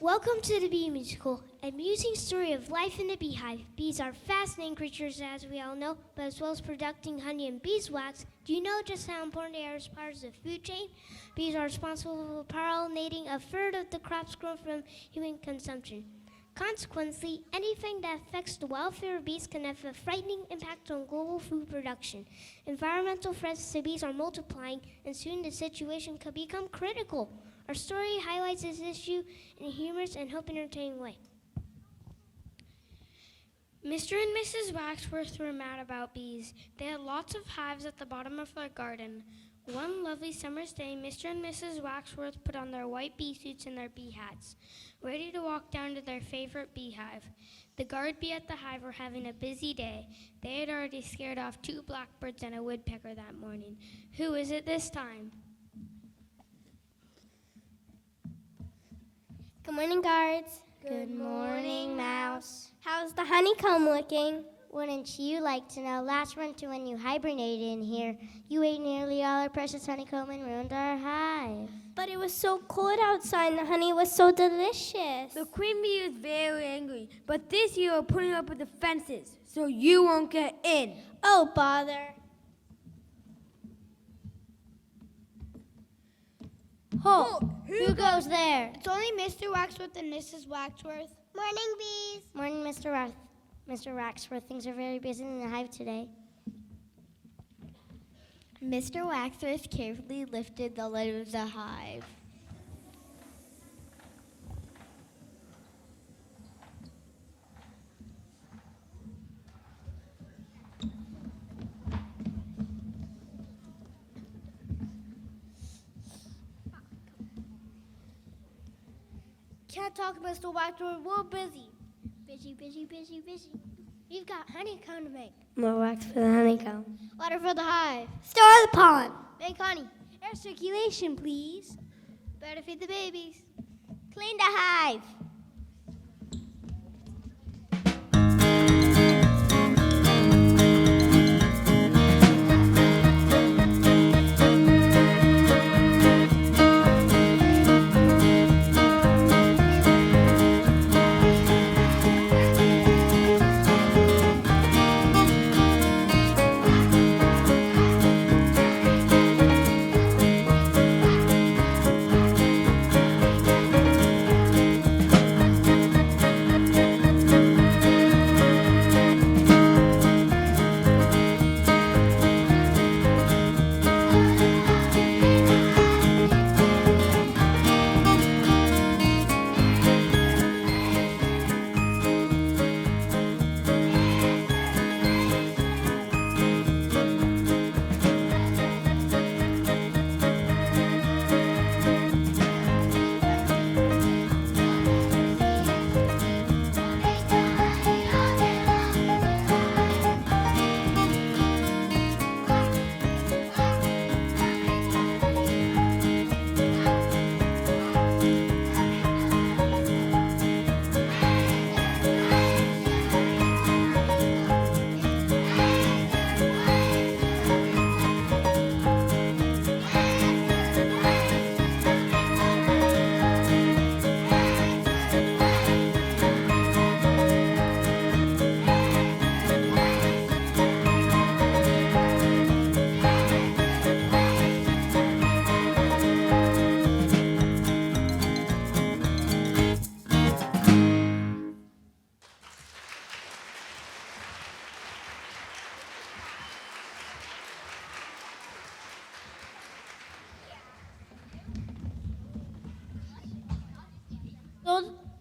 Welcome to the Bee Musical, a amusing story of life in the beehive. Bees are fascinating creatures, as we all know, but as well as producing honey and beeswax, do you know just how important they are as part of the food chain? Bees are responsible for pollinating a third of the crops grown from human consumption. Consequently, anything that affects the welfare of bees can have a frightening impact on global food production. Environmental threats to bees are multiplying, and soon the situation could become critical. Our story highlights this issue in a humorous and hope entertaining way. Mr. and Mrs. Waxworth were mad about bees. They had lots of hives at the bottom of their garden. One lovely summer's day, Mr. and Mrs. Waxworth put on their white bee suits and their bee hats, ready to walk down to their favorite beehive. The guard bee at the hive were having a busy day. They had already scared off 2 blackbirds and a woodpecker that morning. Who is it this time? Good morning, guards. Good morning, Mouse. How's the honeycomb looking? Wouldn't you like to know? Last winter when you hibernated in here, you ate nearly all our precious honeycomb and ruined our hive. But it was so cold outside and the honey was so delicious. The queen bee was very angry, but this year we're putting up with the fences, so you won't get in. Oh, bother. Halt! Who goes there? It's only Mr. Waxworth and Mrs. Waxworth. Morning, bees. Morning, Mr. Waxworth. Things are very busy in the hive today. Mr. Waxworth carefully lifted the lid of the hive. Can't talk, Mr. Waxworth. We're busy. Busy. We've got honeycomb to make. More wax for the honeycomb. Water for the hive. Store the pond. Make honey. Air circulation, please. Better feed the babies. Clean the hive.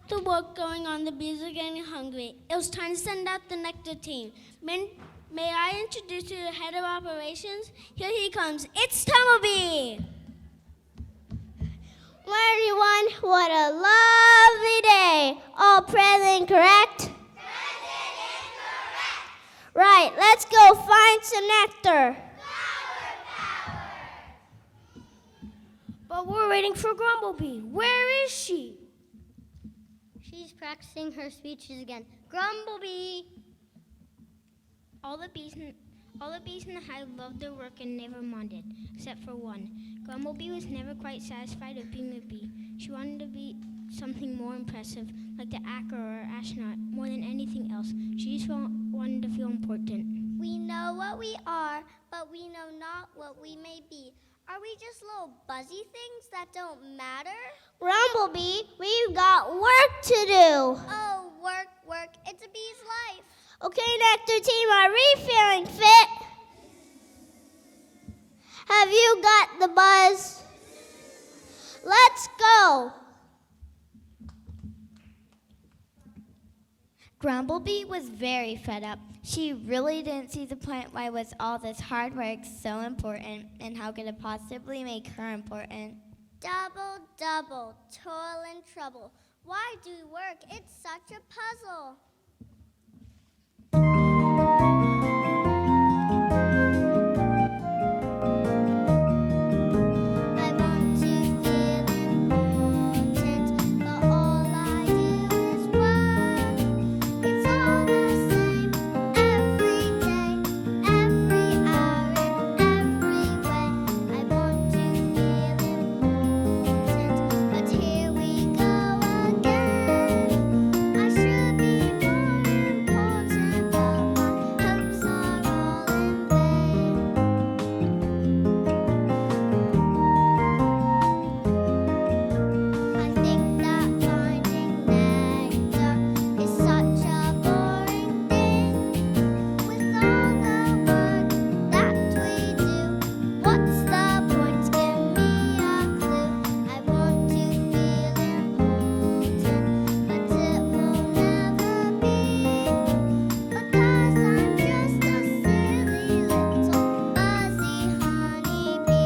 The work going on, the bees are getting hungry. It was time to send out the nectar team. May I introduce you to the head of operations? Here he comes. It's Tumblebee. Well, everyone, what a lovely day. All present, correct? Present and correct. Right, let's go find some nectar. Power. But we're waiting for Grumblebee. Where is she? She's practicing her speeches again. Grumblebee. All the bees in the hive loved their work and never minded, except for one. Grumblebee was never quite satisfied with being a bee. She wanted to be something more impressive, like the acre or astronaut, more than anything else. She just wanted to feel important. We know what we are, but we know not what we may be. Are we just little buzzy things that don't matter? Grumblebee, we've got work to do. Oh, work, it's a bee's life. Okay, Nectar Team, are we feeling fit? Have you got the buzz? Let's go. Grumblebee was very fed up. She really didn't see the point why was all this hard work so important, and how could it possibly make her important. Double, toil and trouble. Why do we work? It's such a puzzle. I want to feel important, but all I do is work. It's all the same every day, every hour, in every way. I want to feel important, but here we go again. I should be more important, but my hopes are all in vain. I think that finding nectar is such a boring thing. With all the work that we do, what's the point? Give me a clue. I want to feel important, but it will never be, because I'm just a silly little buzzy honeybee.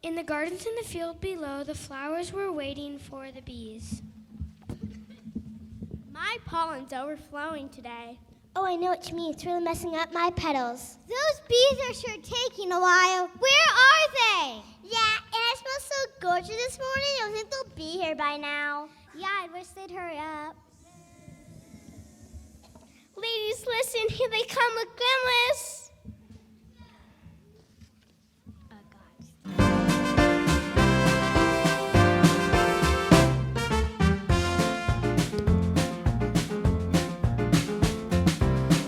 In the gardens in the field below, the flowers were waiting for the bees. My pollen's overflowing today. Oh, I know what you mean. It's really messing up my petals. Those bees are sure taking a while. Where are they? Yeah, and I smell so gorgeous this morning. I think they'll be here by now. Yeah, I wish they'd hurry up. Ladies, listen, here they come with Grimless.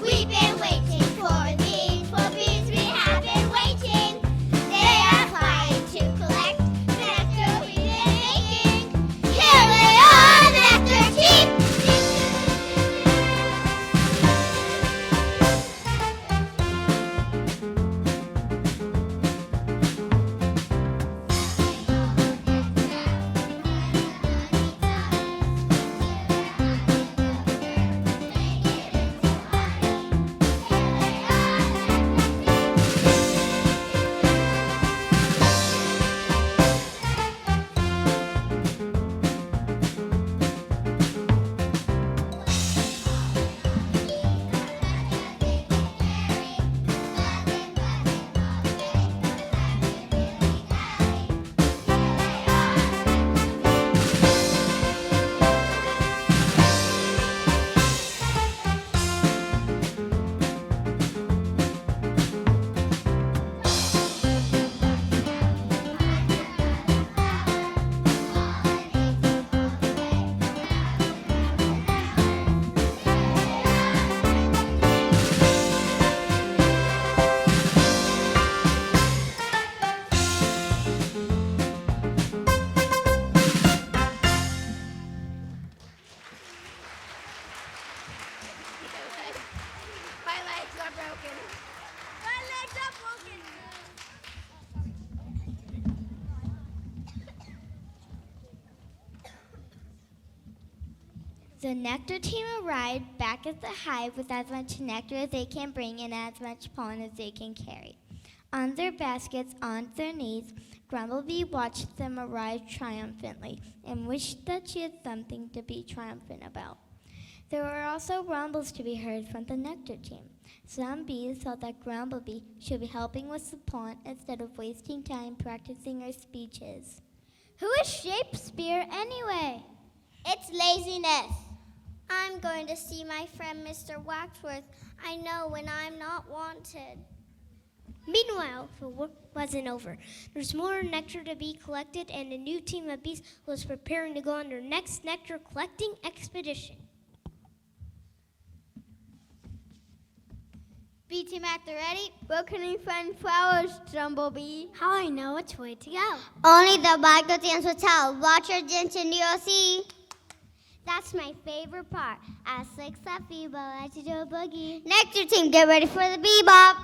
We've been waiting for bees, we have been waiting. They are flying to collect the nectar we've been making. Here they are, the nectar team. The nectar team arrived back at the hive with as much nectar as they can bring and as much pollen as they can carry. On their baskets, on their knees, Grumblebee watched them arrive triumphantly and wished that she had something to be triumphant about. There were also rumbles to be heard from the nectar team. Some bees thought that Grumblebee should be helping with the pollen instead of wasting time practicing her speeches. Who is Shakespeare anyway? It's laziness. I'm going to see my friend Mr. Waxworth. I know when I'm not wanted. Meanwhile, the work wasn't over. There's more nectar to be collected, and a new team of bees was preparing to go on their next nectar collecting expedition. Bee team at the ready? Where can we find flowers, Jumblebee? How I know which way to go. Only the Bible teams will tell. Watch your attention, you'll see. That's my favorite part. At 6 at Bebop, let's do a boogie. Nectar team, get ready for the bebop.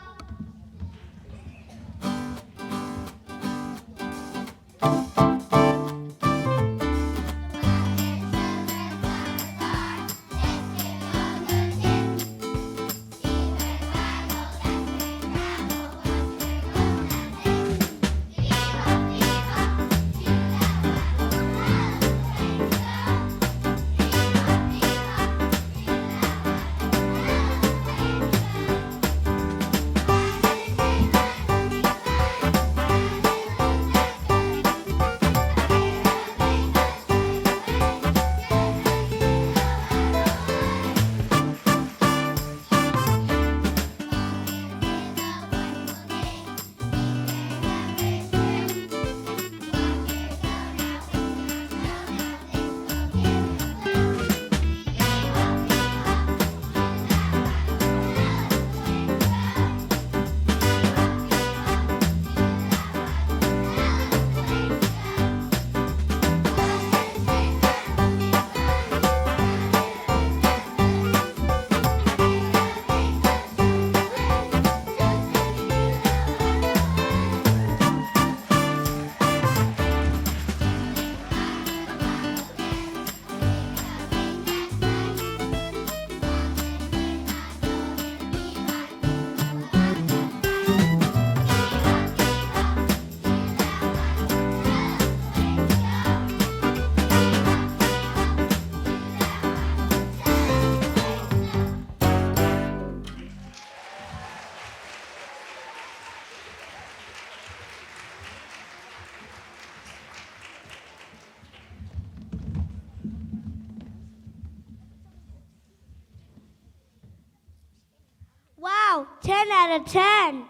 Wow, 10 out of 10.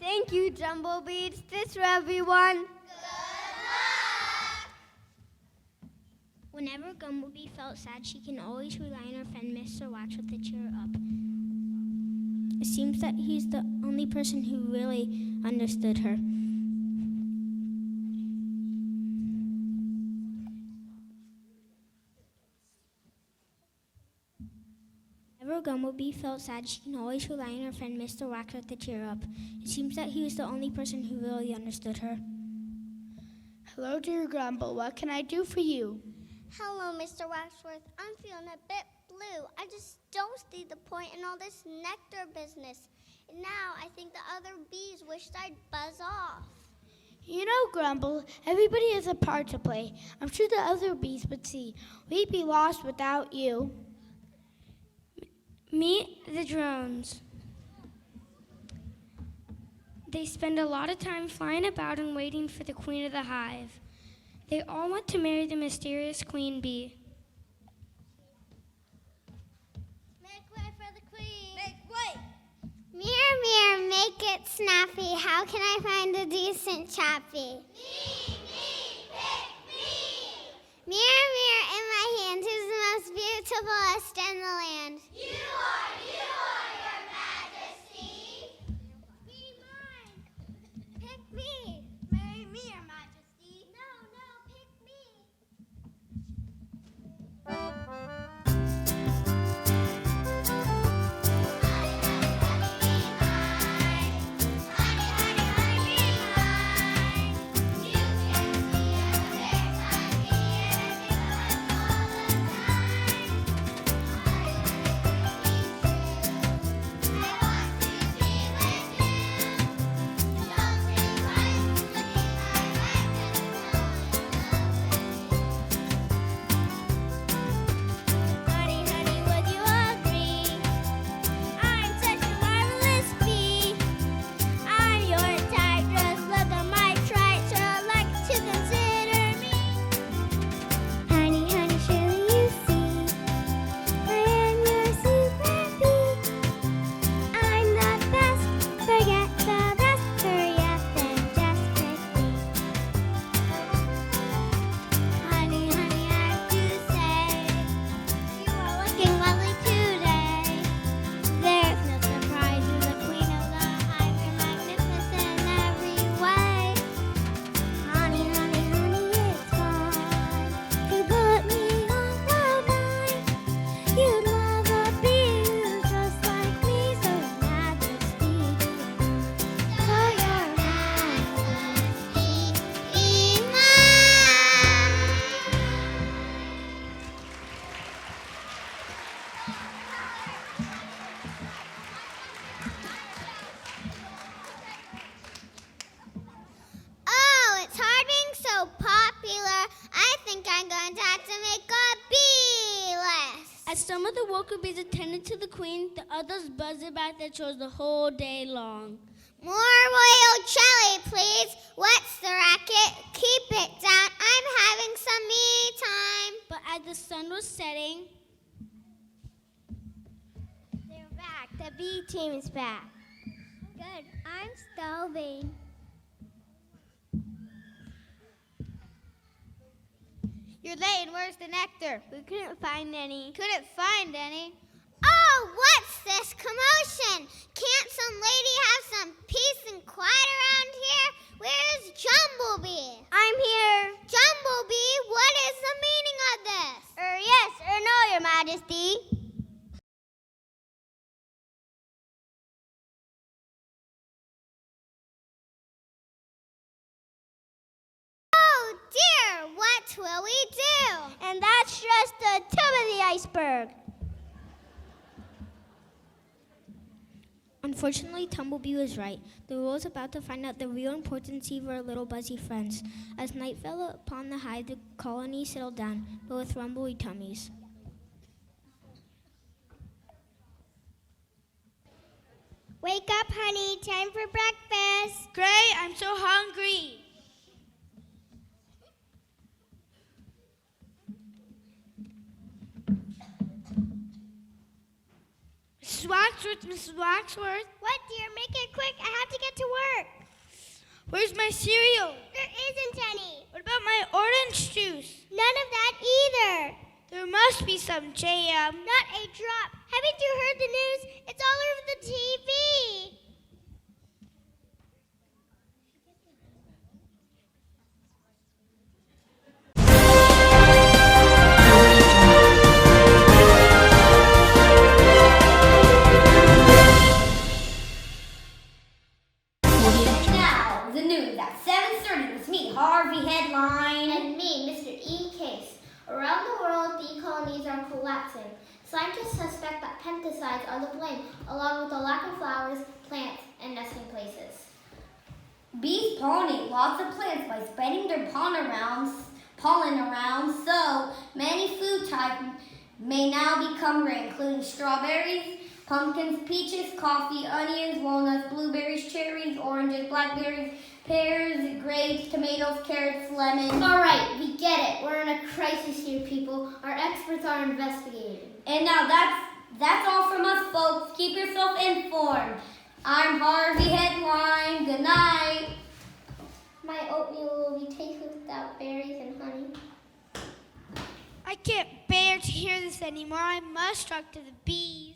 Thank you, Jumblebee. This for everyone. Whenever Grumblebee felt sad, she can always rely on her friend Mr. Waxworth to cheer her up. It seems that he's the only person who really understood her. Whenever Grumblebee felt sad, she can always rely on her friend Mr. Waxworth to cheer her up. It seems that he was the only person who really understood her. Hello, dear Grumble. What can I do for you? Hello, Mr. Waxworth. I'm feeling a bit blue. I just don't see the point in all this nectar business. And now I think the other bees wished I'd buzz off. You know, Grumble, everybody has a part to play. I'm sure the other bees would see. We'd be lost without you. Meet the drones. They spend a lot of time flying about and waiting for the queen of the hive. They all want to marry the mysterious queen bee. Make way for the queen. Make way. Mirror, mirror, make it snappy. How can I find a decent chappy? Me, pick me. Mirror, mirror in my hand, who's the most beautifulest in the land? You are your majesty. Be mine. Pick me. Marry me, your majesty. No, pick me. You can see a popular, I think I'm going to have to make a bee list. As some of the worker bees attended to the queen, the others buzzed about their chores the whole day long. More royal jelly, please. What's the racket? Keep it down. I'm having some me time. But as the sun was setting, They're back. The bee team is back. Good. I'm starving. You're late. Where's the nectar? We couldn't find any. Oh, what's this commotion? Can't some lady have some peace and quiet around here? Where's Jumblebee? I'm here. Jumblebee, what is the meaning of this? Yes or no, Your Majesty? Oh dear, what will we do? And that's just the tip of the iceberg. Unfortunately, Tumblebee was right. The royal was about to find out the real importance of our little buzzy friends. As night fell upon the hive, the colony settled down, but with rumbly tummies. Wake up, honey. Time for breakfast. Gray, I'm so hungry. Mrs. Waxworth, What, dear? Make it quick. I have to get to work. where's my cereal? There isn't any. What about my orange juice? None of that either. There must be some jam. Not a drop. Haven't you heard the news? It's all over the TV. Now, the news at 7:30 with me, Harvey Headline. And me, Mr. E. Case. Around the world, bee colonies are collapsing. Scientists suspect that pesticides are the blame, along with the lack of flowers, plants, and nesting places. Bees pollinate lots of plants by spreading their pollen around, so many food types may now become rare, including strawberries, pumpkins, peaches, coffee, onions, walnuts, blueberries, cherries, oranges, blackberries, pears, grapes, tomatoes, carrots, lemons. All right, we get it. We're in a crisis here, people. Our experts are investigating. And now that's all from us, folks. Keep yourself informed. I'm Harvey Headline. Good night. My oatmeal will be tasteless without berries and honey. I can't bear to hear this anymore. I must talk to the bees.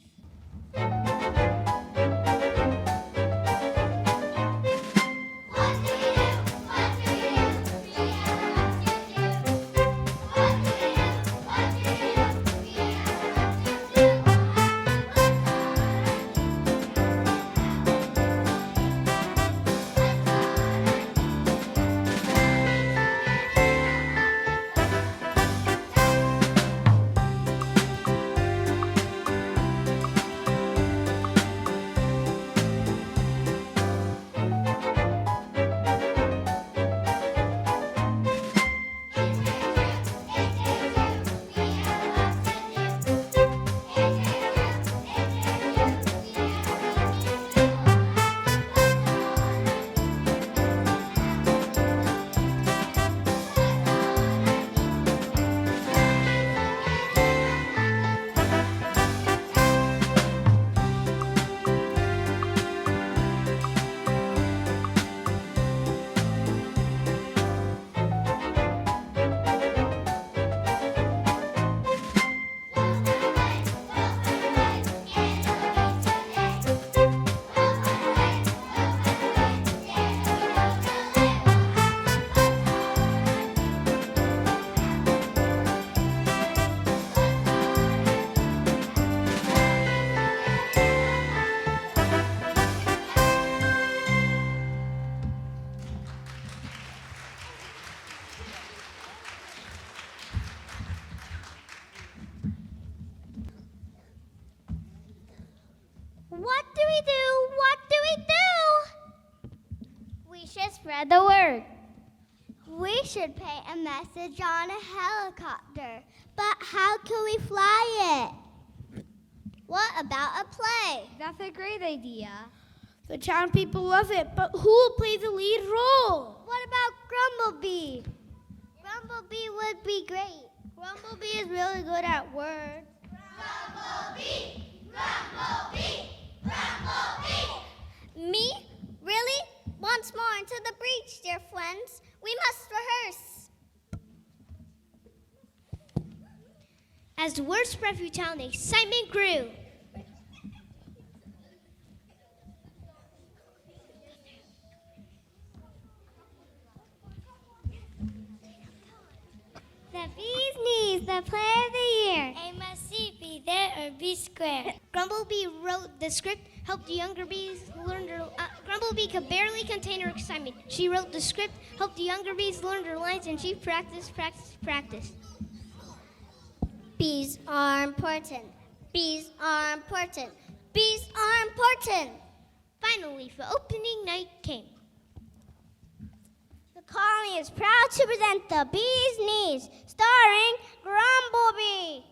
What do we do? What do we do? We should spread the word. We We should paint a message on a helicopter. But how can we fly it? What about a play? That's a great idea. The town people love it, but who will play the lead role? What about Grumblebee? Grumblebee would be great. Grumblebee is really good at words. Me? Really? Once more into the breach, dear friends. We must rehearse. As the word spread through town, the excitement grew. The bee's knees, the play of the year. A must-see, be there or be square. Grumblebee wrote the script, helped the younger bees learn their... Grumblebee could barely contain her excitement. She wrote the script, helped the younger bees learn their lines, and she practiced. Bees are important. Bees are important. Bees are important. Finally, the opening night came. The colony is proud to present the bee's knees, starring Grumblebee.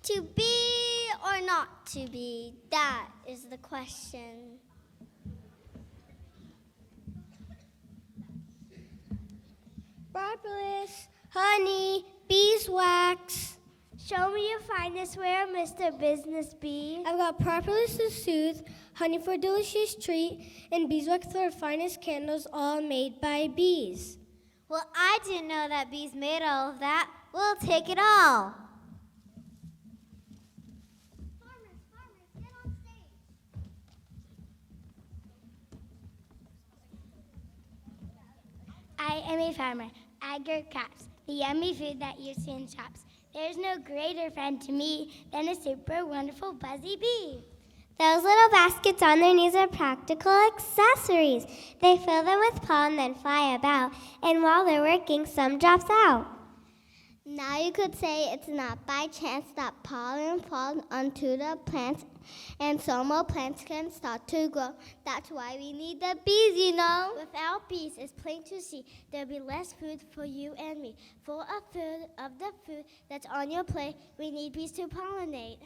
To be or not to be, that is the question. Propolis, honey, beeswax. Show me your finest ware, Mr. Business Bee. I've got propolis to soothe, honey for a delicious treat, and beeswax for our finest candles, all made by bees. Well, I didn't know that bees made all of that. We'll take it all. Farmers, get on stage. I am a farmer. I grow crops, the yummy food that you see in shops. There's no greater friend to me than a super wonderful buzzy bee. Those little baskets on their knees are practical accessories. They fill them with pollen, then fly about, and while they're working, some drops out. Now you could say it's not by chance that pollen falls onto the plants, and so more plants can start to grow. That's why we need the bees, you know. Without bees, it's plain to see there'll be less food for you and me. For a third of the food that's on your plate, we need bees to pollinate.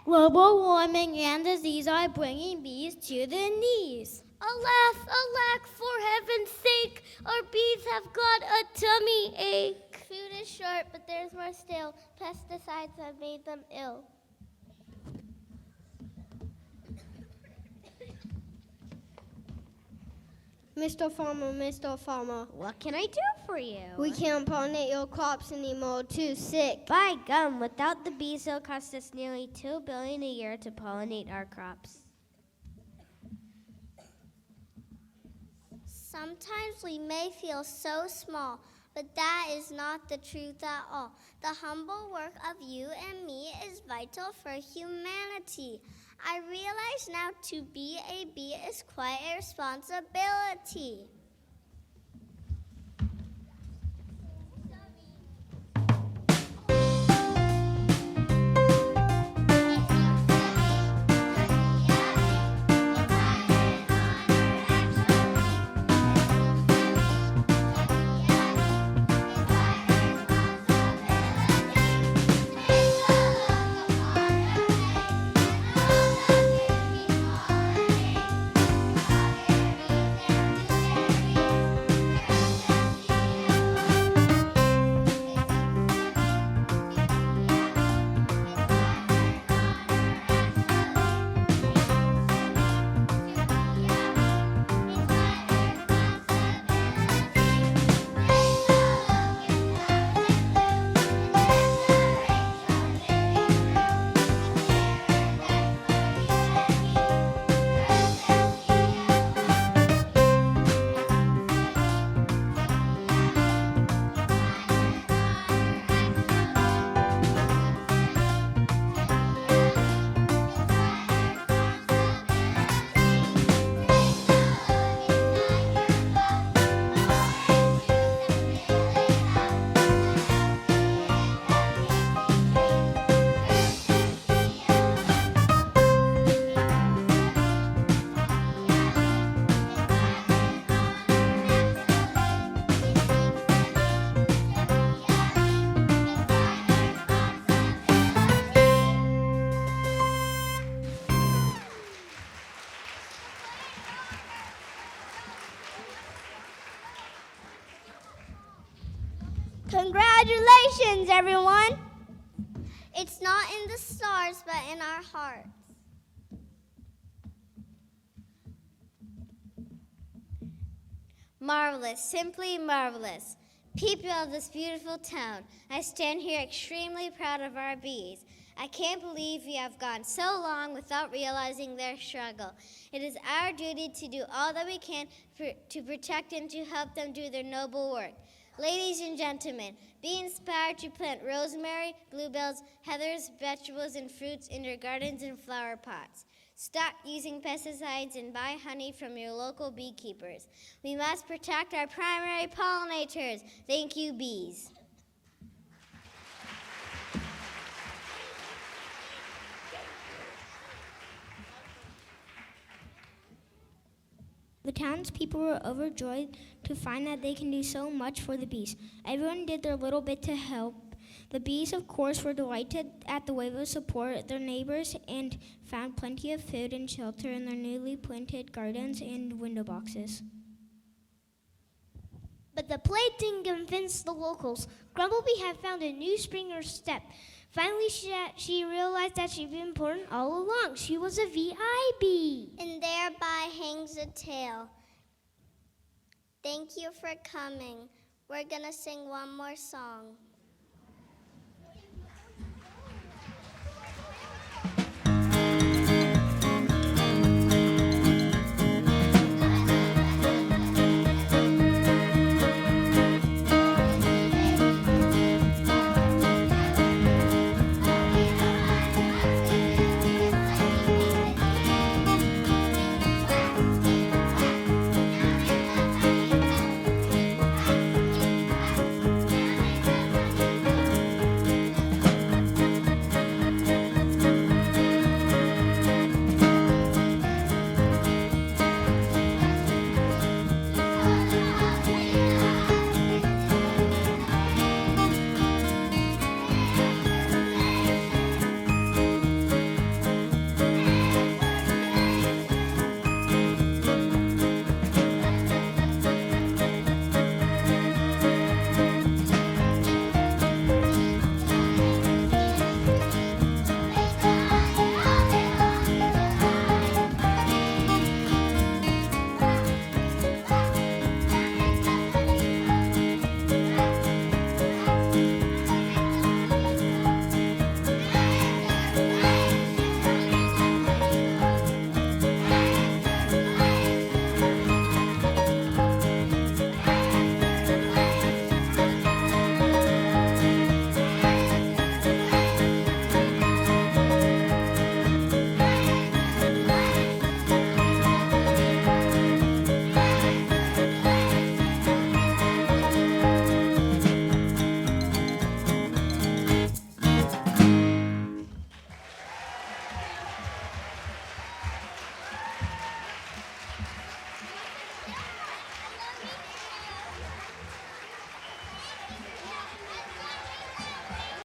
Global warming and disease are bringing bees to their knees. Alas, alack, for heaven's sake, our bees have got a tummy ache. Food is short, but there's more still. Pesticides have made them ill. Mr. Farmer, What can I do for you? we can't pollinate your crops anymore. Too sick. By gum, without the bees, it'll cost us nearly $2 billion a year to pollinate our crops. Sometimes we may feel so small, but that is not the truth at all. The humble work of you and me is vital for humanity. I realize now to be a bee is quite a responsibility. Congratulations, everyone! It's not in the stars, but in our hearts. Marvelous, simply marvelous. People of this beautiful town, I stand here extremely proud of our bees. I can't believe we have gone so long without realizing their struggle. It is our duty to do all that we can to protect and to help them do their noble work. Ladies and gentlemen, be inspired to plant rosemary, bluebells, heathers, vegetables, and fruits in your gardens and flower pots. Stop using pesticides and buy honey from your local beekeepers. We must protect our primary pollinators. Thank you, bees. The townspeople were overjoyed to find that they can do so much for the bees. Everyone did their little bit to help. The bees, of course, were delighted at the wave of support their neighbors and found plenty of food and shelter in their newly planted gardens and window boxes. But the play didn't convince the locals. Grumblebee had found a new spring or step. Finally, she realized that she'd been important all along. She was a VI bee. And thereby hangs a tale. Thank you for coming. We're gonna sing one more song.